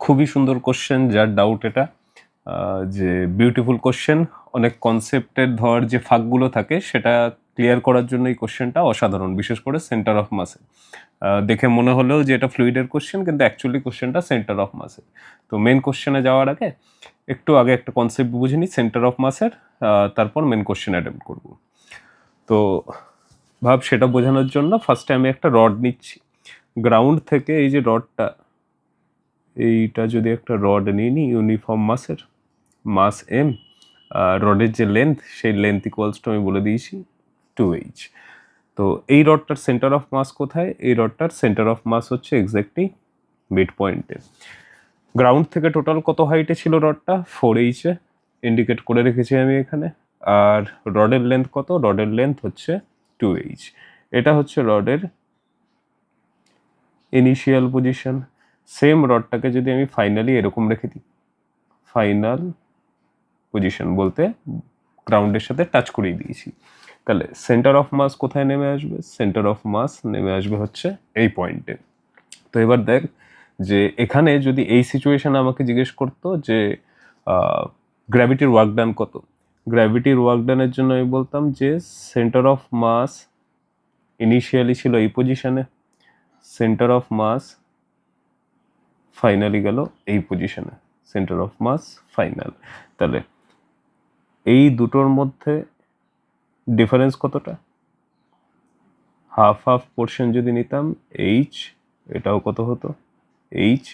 খুবই সুন্দর কোশ্চেন, যার ডাউট এটা যে বিউটিফুল কোশ্চেন, অনেক কনসেপ্টের যে ফাঁকগুলো থাকে সেটা ক্লিয়ার করার জন্য এই কোশ্চেনটা অসাধারণ, বিশেষ করে সেন্টার অফ মাসে। দেখে মনে হলেও যে এটা ফ্লুইডের কোশ্চেন, কিন্তু অ্যাকচুয়ালি কোশ্চেনটা সেন্টার অফ মাসে। তো মেন কোশ্চেনে যাওয়ার আগে একটু আগে একটা কনসেপ্ট বুঝে নিই সেন্টার অফ মাসের, তারপর মেন কোশ্চেন অ্যাটেম্প্ট করব। তো সেটা বোঝানোর জন্য ফার্স্টে আমি একটা রড নিচ্ছি গ্রাউন্ড থেকে। এই যে রডটা, এইটা যদি একটা রড নিয়ে নিই ইউনিফর্ম মাসের, মাস এম, রডের যে লেন্থ, সেই লেন্থ ইকুয়ালস টু আমি বলে দিয়েছি 2h। তো এই রডটার সেন্টার অফ মাস কোথায়? এই রডটার সেন্টার অফ মাস হচ্ছে এক্স্যাক্টলি মিড পয়েন্টে। গ্রাউন্ড থেকে টোটাল কত হাইটে ছিল রডটা? 4h এ ইন্ডিকেট করে রেখেছি আমি এখানে। আর রডের লেন্থ কত? রডের লেন্থ হচ্ছে 2h। এটা হচ্ছে রডের ইনিশিয়াল পজিশন। সেম রডটাকে যদি আমি ফাইনালি এরকম রেখে দিই, ফাইনাল পজিশন বলতে গ্রাউন্ডের সাথে টাচ করিয়ে দিয়েছি, তাহলে সেন্টার অফ মাস কোথায় নেমে আসবে? সেন্টার অফ মাস নেমে আসবে হচ্ছে এই পয়েন্টে। তো এবার দেখ যে এখানে যদি এই সিচুয়েশন আমাকে জিজ্ঞেস করতো যে গ্র্যাভিটির ওয়ার্ক ডান কত, গ্র্যাভিটির ওয়ার্ক ডানের জন্য আমি বলতাম যে সেন্টার অফ মাস ইনিশিয়ালি ছিল এই পজিশনে, সেন্টার অফ মাস ফাইনালি গেল এই পজিশনে, সেন্টার অফ মাস ফাইনাল। তাহলে এই দুটোর মধ্যে ডিফারেন্স কতটা? হাফ হাফ পোর্শন যদি নিতাম এইচ, এটাও কত হতো? এইচ।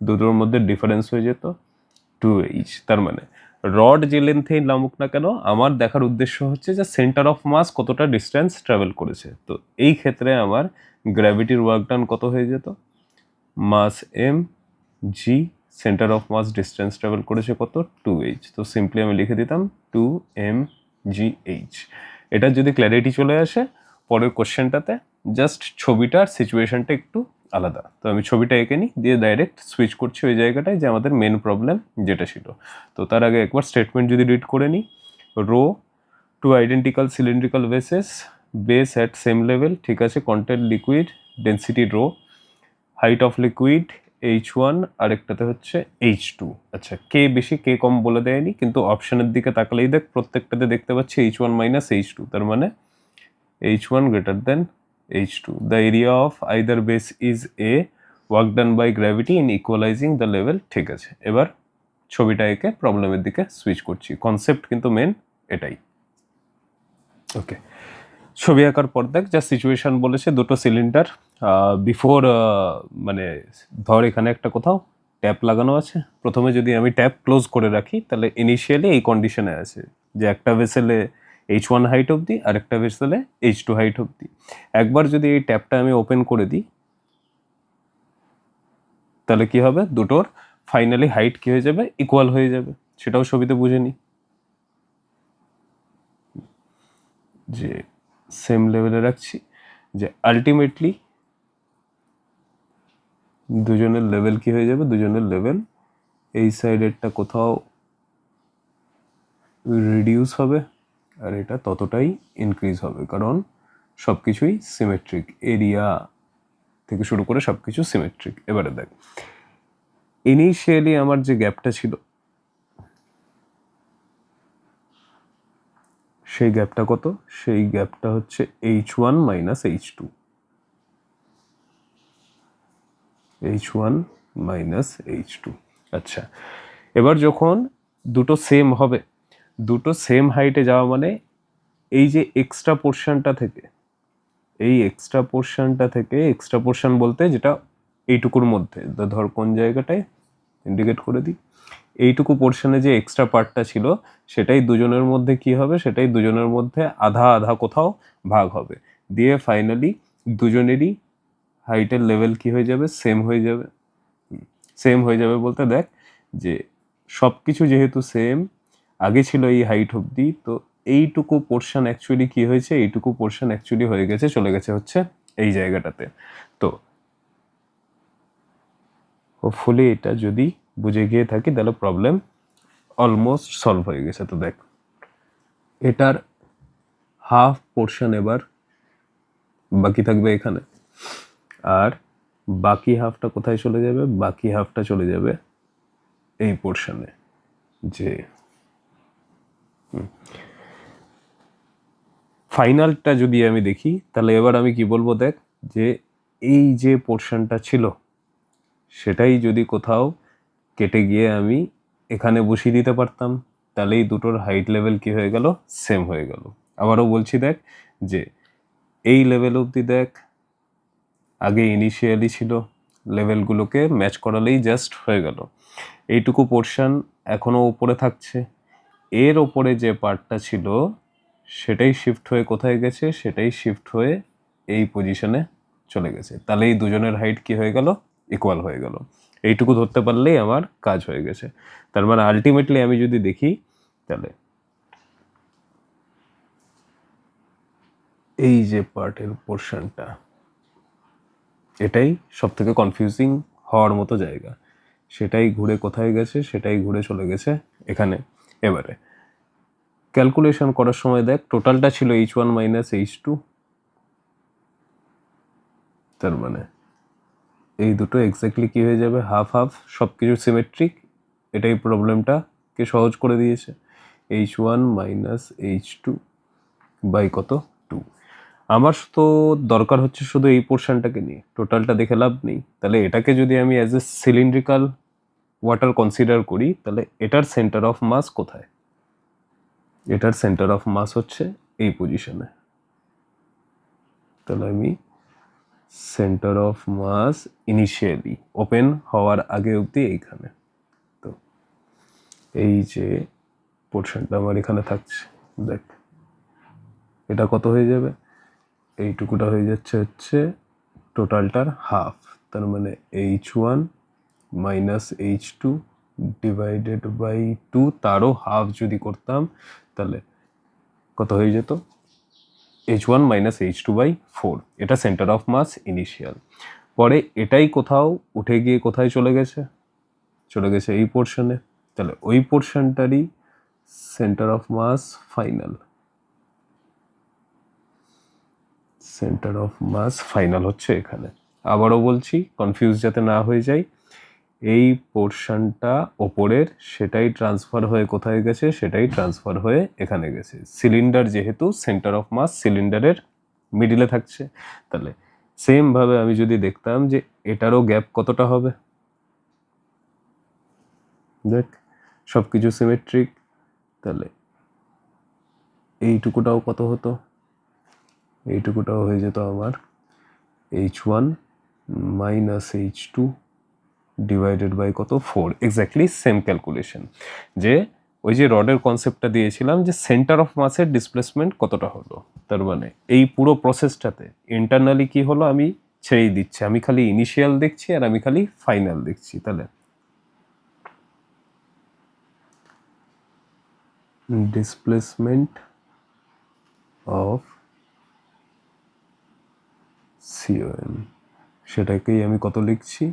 দুটোর মধ্যে ডিফারেন্স হয়ে যেত 2h। তার মানে রড যে লেন্থেই নামুক না কেন, আমার দেখার উদ্দেশ্য হচ্ছে যে সেন্টার অফ মাস কতটা ডিস্টেন্স ট্রাভেল করেছে। তো এই ক্ষেত্রে আমার গ্র্যাভিটির ওয়ার্ক ডান কত হয়ে যেত? Mass M G, centre of mass distance travel করেছে কত? 2h। তো সিম্পলি আমি লিখে দিতাম 2mgh। এটার যদি ক্ল্যারিটি চলে আসে পরের কোশ্চেনটাতে, জাস্ট ছবিটার সিচুয়েশনটা একটু আলাদা। তো আমি ছবিটা এঁকে নিই, দিয়ে ডাইরেক্ট সুইচ করছি ওই জায়গাটায় যে আমাদের মেন প্রবলেম যেটা ছিল। তো তার আগে একবার স্টেটমেন্ট যদি রিড করে নিই, rho two identical cylindrical bases, base at same level, ঠিক আছে, content liquid, density rho, height of liquid h1, আরেকটাতে হচ্ছে h2। আচ্ছা, কে বেশি কে কম বলে দেয়নি, কিন্তু অপশনের দিকে তাকালেই দেখ প্রত্যেকটাতে দেখতে পাচ্ছি h1 মাইনাস h2, তার মানে h1 greater than h2। The area of either base is A, work done by gravity in equalising the level. ঠিক আছে, এবার ছবিটা এঁকে প্রবলেমের দিকে সুইচ করছি। কনসেপ্ট কিন্তু মেন এটাই। ওকে, ছবি আঁকার পর দেখ যা সিচুয়েশন বলেছে, দুটো সিলিন্ডার বিফোর, মানে ধর এখানে একটা কোথাও ট্যাপ লাগানো আছে। প্রথমে যদি আমি ট্যাপ ক্লোজ করে রাখি তাহলে ইনিশিয়ালি এই কন্ডিশনে আছে যে একটা ভেসেলে h1 হাইট অবধি আর একটা ভেসেলে h2 হাইট অবধি। একবার যদি এই ট্যাপটা আমি ওপেন করে দিই তাহলে কি হবে? দুটোর ফাইনালি হাইট কি হয়ে যাবে? ইকুয়াল হয়ে যাবে। সেটাও ছবিতে বুঝে নি যে সেম লেভেলে রাখছি, যে আলটিমেটলি দুজনের লেভেল কি হয়ে যাবে? দুজনের লেভেল এই সাইডেরটা কোথাও রিডিউস হবে আর এটা ততটাই ইনক্রিজ হবে, কারণ সব কিছুই সিমেট্রিক, এরিয়া থেকে শুরু করে সব কিছু সিমেট্রিক। এবারে দেখ ইনিশিয়ালি আমার যে গ্যাপটা ছিল সেই গ্যাপটা কত? সেই গ্যাপটা হচ্ছে h1 minus h2, h1 minus h2। আচ্ছা, এবার যখন দুটো সেম হবে, দুটো সেম হাইটে যাওয়া মানে এই যে এক্সট্রা পোর্শনটা থেকে, এই এক্সট্রা পোর্শন বলতে যেটা এইটুকুর মধ্যে, ধর কোন জায়গাটায় ইন্ডিকেট করে দিই, এইটুকু পোর্শনে যে এক্সট্রা পার্টটা ছিল সেটাই দুজনের মধ্যে কি হবে? সেটাই দুজনের মধ্যে আধা আধা কোথাও ভাগ হবে, দিয়ে ফাইনালি দুজনেরই হাইটের লেভেল কি হয়ে যাবে? সেম হয়ে যাবে। সেম হয়ে যাবে বলতে দেখ যে সব কিছু যেহেতু সেম, আগে ছিল এই হাইট অবধি, তো এইটুকু পোর্শন অ্যাকচুয়ালি কি হয়েছে? এইটুকু পোর্শন অ্যাকচুয়ালি হয়ে গেছে, চলে গেছে হচ্ছে এই জায়গাটাতে। তো হোপফুলি এটা যদি বুঝে গিয়ে থাকি তাহলে প্রবলেম অলমোস্ট সলভ হয়ে গেছে। তো দেখ এটার হাফ পোর্শন এবার বাকি থাকবে এখানে, আর বাকি হাফটা কোথায় চলে যাবে? বাকি হাফটা চলে যাবে এই পোর্শনে যে ফাইনালটা যদি আমি দেখি তাহলে এবার আমি কি বলবো, দেখ যে এই যে পোর্শনটা ছিল সেটাই যদি কোথাও কেটে গিয়ে আমি এখানে বসিয়ে দিতে পারতাম, তাহলে এই দুটোর হাইট লেভেল কি হয়ে গেল, সেম হয়ে গেল। আবারও বলছি দেখ যে এই লেভেল অবধি দেখ আগে ইনিশিয়ালি ছিল, লেভেলগুলোকে ম্যাচ করালেই জাস্ট হয়ে গেল। এইটুকু পোর্শন এখনও ওপরে থাকছে, এর ওপরে যে পার্টটা ছিল সেটাই শিফট হয়ে কোথায় গেছে, সেটাই শিফট হয়ে এই পজিশনে চলে গেছে। তাহলে এই দুজনের হাইট কি হয়ে গেল, ইকুয়াল হয়ে গেল। এইটুকু ধরতে পারলেই আমার কাজ হয়ে গেছে। তার মানে আলটিমেটলি আমি যদি দেখি তাহলে এই যে পার্টের পোর্শনটা, এটাই সব থেকে কনফিউজিং হওয়ার মতো জায়গা। সেটাই ঘুরে কোথায় গেছে, সেটাই ঘুরে চলে গেছে এখানে। এবারে ক্যালকুলেশন করার সময় দেখ টোটালটা ছিল h1 মাইনাস h2, তার মানে এই দুটো এক্স্যাক্টলি কি হয়ে যাবে, হাফ হাফ, সব কিছু সিমেট্রিক। এটাই প্রবলেমটাকে সহজ করে দিয়েছে। h1 মাইনাস h2 বাই কত, 2। আমার তো দরকার হচ্ছে শুধু এই পোর্শনটাকে নিয়ে, টোটালটা দেখে লাভ নেই। তাহলে এটাকে যদি আমি as a cylindrical water consider করি, তাহলে এটার সেন্টার অফ মাস কোথায়, এটার সেন্টার অফ মাস হচ্ছে এই পজিশনে। তাহলে আমি centre of mass initially open হওয়ার আগে অবধি এইখানে, তো এই যে পোর্শনটা আমার এখানে থাকছে, দেখ এটা কত হয়ে যাবে, এইটুকুটা হয়ে যাচ্ছে হচ্ছে টোটালটার হাফ। তার মানে h1 minus h2 divided by 2, তারও হাফ যদি করতাম তাহলে কত হয়ে যেত, h1 মাইনাস h2 বাই 4। এটা সেন্টার অফ মাস ইনিশিয়াল। পরে এটাই কোথাও উঠে গিয়ে কোথায় চলে গেছে, চলে গেছে এই পোর্শনে। তাহলে ওই পোর্শনটারই centre of mass final, centre of mass final হচ্ছে এখানে। আবারও বলছি কনফিউজ যাতে না হয়ে যায়, এই পোর্শনটা ওপরের সেটাই ট্রান্সফার হয়ে কোথায় গেছে, সেটাই ট্রান্সফার হয়ে এখানে গেছে। সিলিন্ডার যেহেতু সেন্টার অফ মাস সিলিন্ডারের মিডিলে থাকছে, তাহলে সেমভাবে আমি যদি দেখতাম যে এটারও গ্যাপ কতটা হবে, দেখ সব কিছু সিমেট্রিক, তাহলে এইটুকুটাও কত হতো, এইটুকুটাও হয়ে যেত আমার h1 minus h2 divided by কত, 4। এক্স্যাক্টলি সেম ক্যালকুলেশন, যে ওই যে রডের কনসেপ্টটা দিয়েছিলাম যে সেন্টার অফ মাসের ডিসপ্লেসমেন্ট কতটা হলো। তার মানে এই পুরো প্রসেসটাতে ইন্টারনালি কি হলো আমি ছেড়েই দিচ্ছি, আমি খালি ইনিশিয়াল দেখছি আর আমি খালি ফাইনাল দেখছি। তাহলে ডিসপ্লেসমেন্ট অফ সিওএম, সেটাকেই আমি কত লিখছি,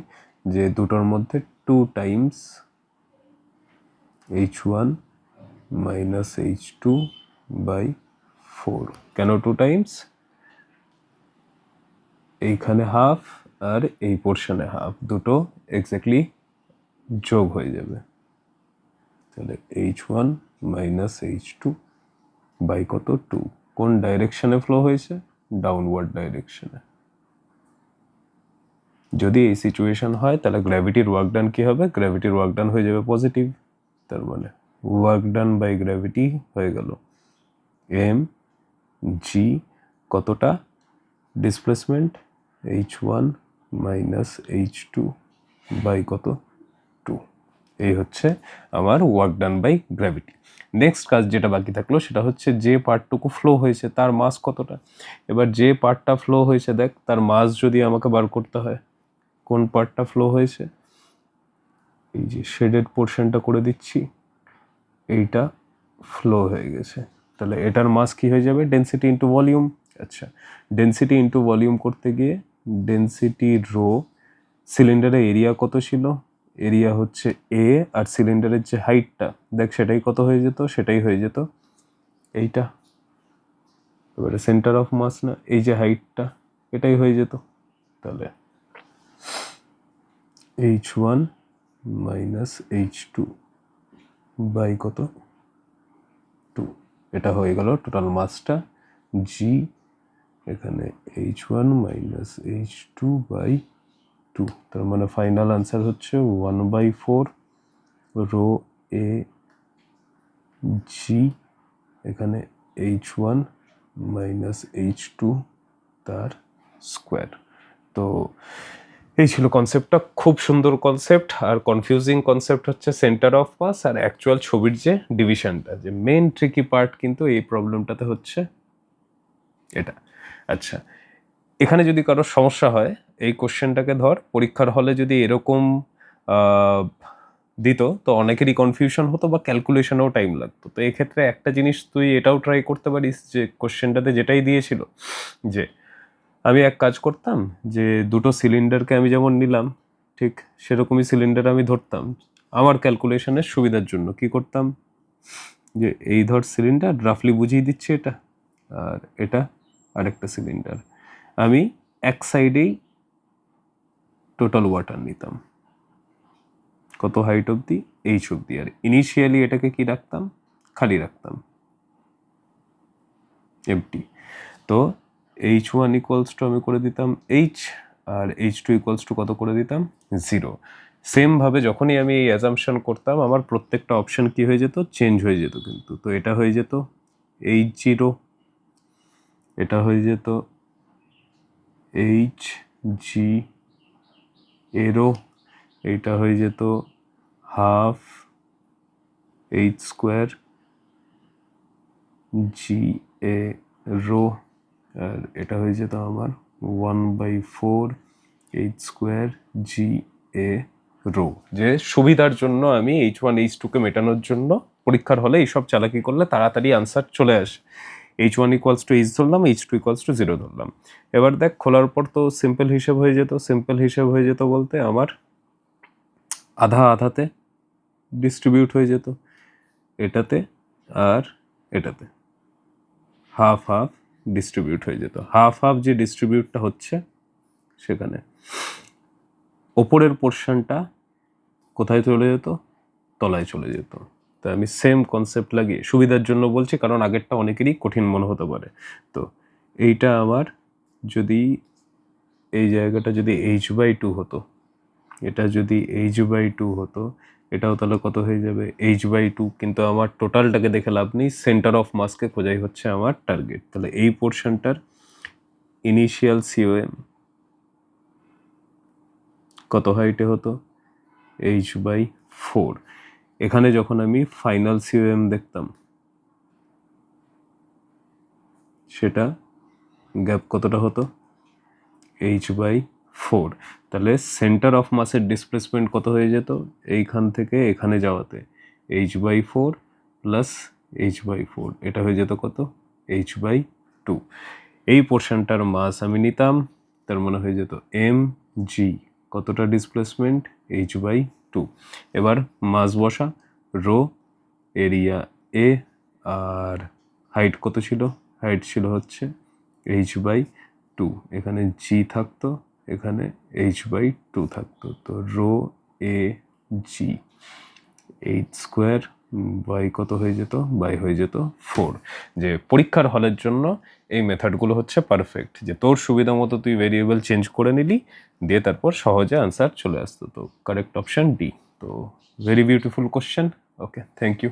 যে দুটোর মধ্যে 2 Times h1 minus h2 by 4। কেন 2 টাইমস, এইখানে হাফ আর এই পোর্শনে হাফ, দুটো এক্স্যাক্টলি যোগ হয়ে যাবে। তাহলে h1 মাইনাস h2 বাই কত, 2। কোন ডাইরেকশনে ফ্লো হয়েছে, ডাউনওয়ার্ড ডাইরেকশনে। যদি এই সিচুয়েশন হয় তাহলে গ্র্যাভিটির ওয়ার্ক ডান কি হবে, গ্র্যাভিটির ওয়ার্ক ডান হয়ে যাবে পজিটিভ। তার মানে ওয়ার্ক ডান বাই গ্র্যাভিটি হয়ে গেল এম জি, কতটা displacement, h1 minus h2 by কত, 2। এই হচ্ছে আমার work done by gravity. Next কাজ যেটা বাকি থাকলো সেটা হচ্ছে যে পার্টটুকু ফ্লো হয়েছে তার মাস কতটা। এবার যে পার্টটা ফ্লো হয়েছে দেখ তার মাস যদি আমাকে বার করতে হয়, কোন পার্টটা ফ্লো হয়েছে, এই যে শেডেড পোর্শনটা করে দিচ্ছি, এইটা ফ্লো হয়ে গেছে। তাহলে এটার মাস কি হয়ে যাবে, ডেনসিটি ইন্টু ভলিউম। আচ্ছা, ডেনসিটি ইন্টু ভলিউম করতে গিয়ে ডেনসিটি রো, সিলিন্ডারের এরিয়া কত ছিল, এরিয়া হচ্ছে এ, আর সিলিন্ডারের যে হাইটটা দেখ সেটাই কত হয়ে যেত, সেটাই হয়ে যেত এইটা। এবারে সেন্টার অফ মাস না, এই যে হাইটটা এটাই হয়ে যেত। তাহলে h1 মাইনাস H2 বাই কত 2, এটা হয়ে গেল টোটাল মাসটা। জি এখানে H1 মাইনাস H2 বাই 2, তার মানে ফাইনাল আনসার হচ্ছে 1/4 রো এ জি, এখানে H1 মাইনাস H2 তার স্কোয়ার। তো এই ছিল কনসেপ্টটা, খুব সুন্দর কনসেপ্ট। আর কনফিউজিং কনসেপ্ট হচ্ছে সেন্টার অফ মাস আর অ্যাকচুয়াল ছবির যে ডিভিশনটা, যে মেন ট্রিকি পার্ট কিন্তু এই প্রবলেমটাতে হচ্ছে এটা। আচ্ছা, এখানে যদি কারোর সমস্যা হয়, এই কোশ্চেনটাকে ধর পরীক্ষার হলে যদি এরকম দিত তো অনেকেরই কনফিউশন হতো বা ক্যালকুলেশনেও টাইম লাগতো। তো এক্ষেত্রে একটা জিনিস তুই এটাও ট্রাই করতে পারিস, যে কোশ্চেনটাতে যেটাই দিয়েছিল, যে আমি এক কাজ করতাম, যে দুটো সিলিন্ডারকে আমি যেমন নিলাম ঠিক সেরকমই সিলিন্ডার আমি ধরতাম। আমার ক্যালকুলেশনের সুবিধার জন্য কি করতাম, যে এই ধর সিলিন্ডার, রাফলি বুঝিয়ে দিচ্ছি এটা, আর এটা আরেকটা সিলিন্ডার, আমি এক সাইডেই টোটাল ওয়াটার নিতাম, কত হাইট অবধি, এইচ অবধি, আর ইনিশিয়ালি এটাকে কি রাখতাম, খালি রাখতাম, এমটি। তো H1 ইকুয়ালস টু আমি করে দিতাম H, R H2 equals to কত করে দিতাম, 0। সেমভাবে যখনই আমি এই অ্যাজাম্পশন করতাম, আমার প্রত্যেকটা অপশন কি হয়ে যেত, চেঞ্জ হয়ে যেত কিন্তু। তো এটা হয়ে যেত H0, এটা হয়ে যেত HG এরো, এইটা হয়ে যেত half H square G a row, আর এটা হয়ে যেত আমার 1/4 H square G a row. যে সুবিধার জন্য আমি H1 H2কে মেটানোর জন্য পরীক্ষার হলে এইসব চালাকি করলে তাড়াতাড়ি আনসার চলে আসে। H1 ইকুয়ালস টু H ধরলাম, H2 ইকুয়ালস টু 0 ধরলাম। এবার দেখ, খোলার পর তো সিম্পল হিসেব হয়ে যেত। সিম্পল হিসেব হয়ে যেত বলতে আমার আধা আধাতে ডিস্ট্রিবিউট হয়ে যেত, এটাতে আর এটাতে হাফ হাফ ডিস্ট্রিবিউট হয়ে যেত। হাফ হাফ যে ডিস্ট্রিবিউটটা হচ্ছে সেখানে ওপরের পোর্শনটা কোথায় চলে যেত, তলায় চলে যেত। তো আমি সেম কনসেপ্ট লাগিয়ে সুবিধার জন্য বলছি, কারণ আগেরটা অনেকেরই কঠিন মনে হতে পারে। তো এইটা আমার যদি এই জায়গাটা যদি H/2 হতো, এটা যদি H/2 হতো, এটাও তাহলে কত হয়ে যাবে, H/2। কিন্তু আমার টোটালটাকে দেখে লাভ নেই, সেন্টার অফ মাসকে খোঁজাই হচ্ছে আমার টার্গেট। তাহলে এই পোর্শনটার ইনিশিয়াল সিওএম কত হাইটে হতো, H/4। এখানে যখন আমি ফাইনাল সিওএম দেখতাম, সেটা গ্যাপ কতটা হতো, H/4। তাহলে সেন্টার অফ মাসের ডিসপ্লেসমেন্ট কত হয়ে যেত, এইখান থেকে এখানে যাওয়াতে H/4 প্লাস H/4, এটা হয়ে যেত কত, H/2। এই পোর্শনটার মাস আমি নিতাম, তার মানে হয়ে যেত mg, কতটা ডিসপ্লেসমেন্ট, H/2। এবার মাস বসা, রো এরিয়া এ, আর হাইট কত ছিল, হাইট ছিল হচ্ছে H/2। এখানে জি থাকতো, এখানে H/2 থাকতো। তো rho A G H square by কত হয়ে যেত, বাই হয়ে যেত 4। যে পরীক্ষার হলের জন্য এই মেথডগুলো হচ্ছে পারফেক্ট, যে তোর সুবিধা মতো তুই ভেরিয়েবল চেঞ্জ করে নিলি, দিয়ে তারপর সহজে আনসার চলে আসতো। তো কারেক্ট অপশন ডি। তো very beautiful question. Okay, thank you.